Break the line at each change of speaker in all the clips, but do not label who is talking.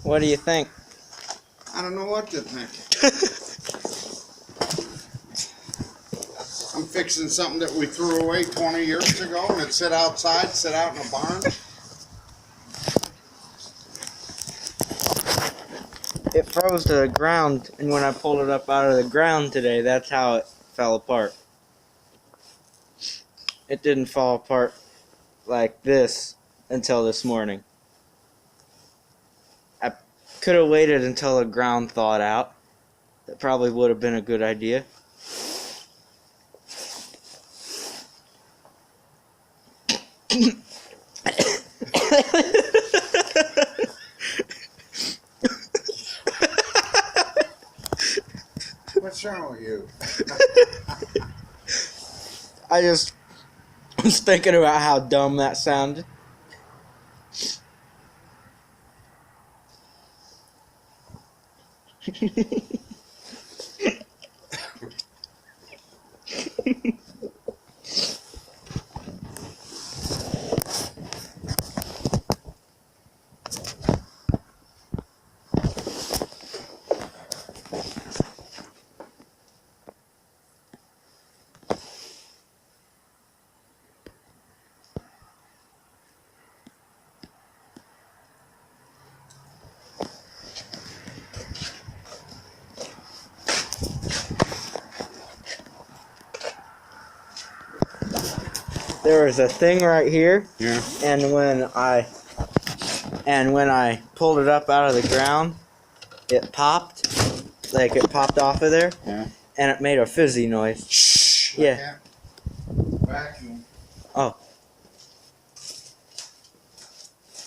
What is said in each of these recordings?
What do you think?
I don't know what to think. I'm fixing something that we threw away 20 years ago, and it sit outside, sit out in a barn.
It froze to the ground, and when I pulled it up out of the ground today, that's how it fell apart. It didn't fall apart like this until this morning. I could have waited until the ground thawed out. That probably would have been a good idea.
What's wrong with you?
I just was thinking about how dumb that sounded. There was a thing right here,
Yeah.
and when I pulled it up out of the ground, it popped, like it popped off of there,
Yeah.
and it made a fizzy noise.
Shh.
Yeah.
Vacuum.
Oh.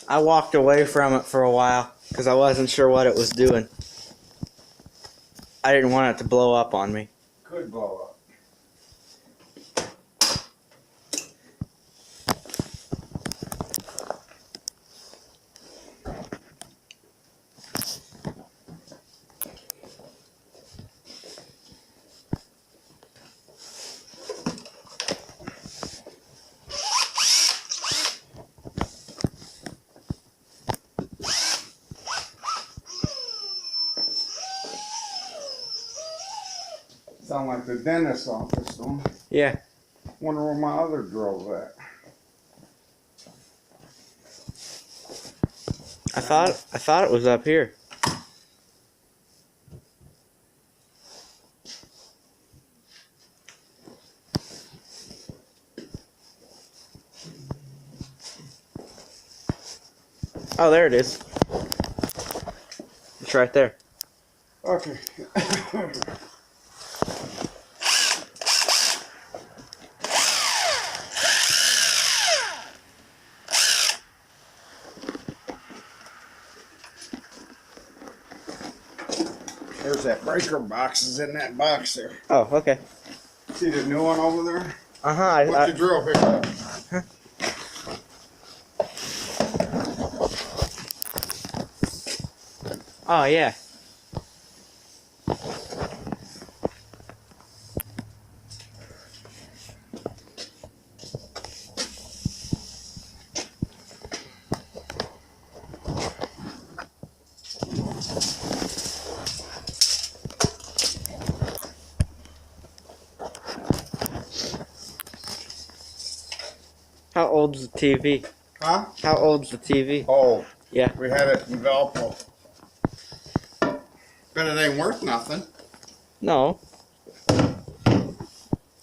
I walked away from it for a while because I wasn't sure what it was doing. I didn't want it to blow up on me.
Could blow up. Sound like the dentist's office, don't it?
Yeah.
Wonder where my other drove at.
I thought it was up here. Oh, there it is. It's right there.
Okay. There's that breaker box is in that box there.
Oh, okay.
See the new one over there?
Uh-huh.
What's the drill here?
Huh? Oh, yeah. How old's the TV?
Huh?
How old's the TV?
Oh,
Yeah.
we had it in Valpo. Bet it ain't worth nothing.
No.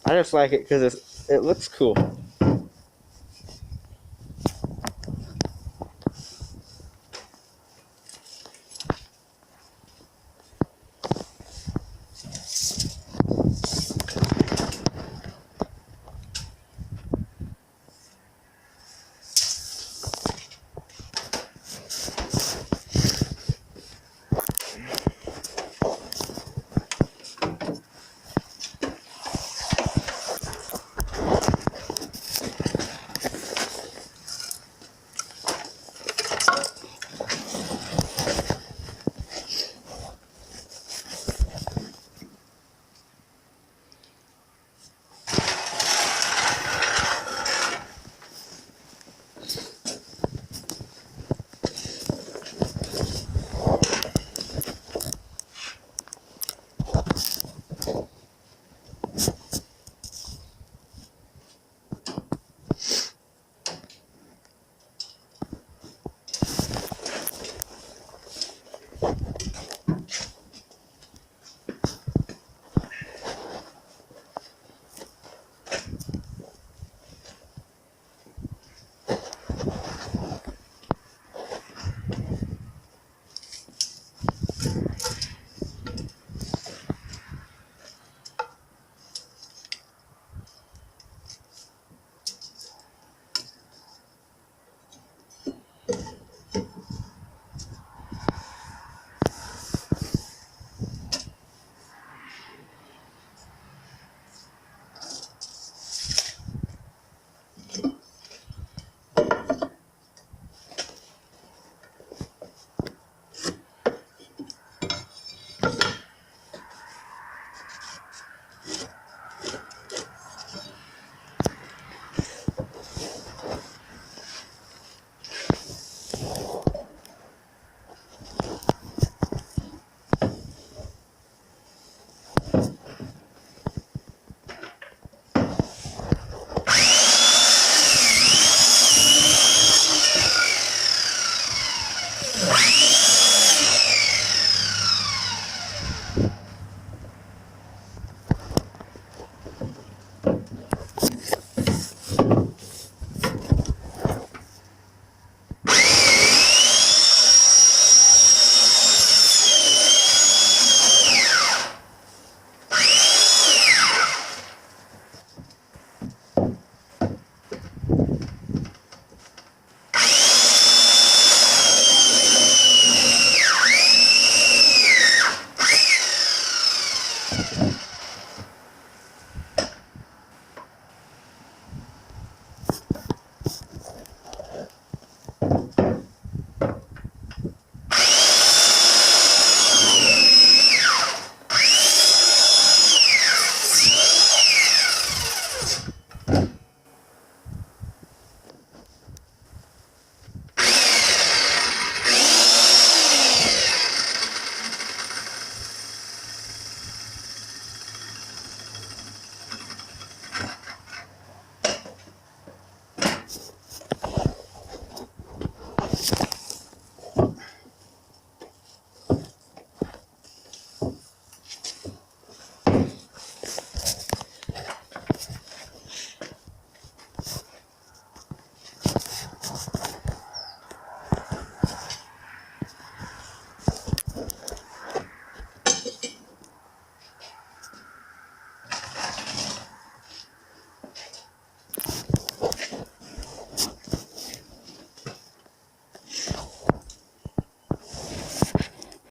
I just like it because it looks cool.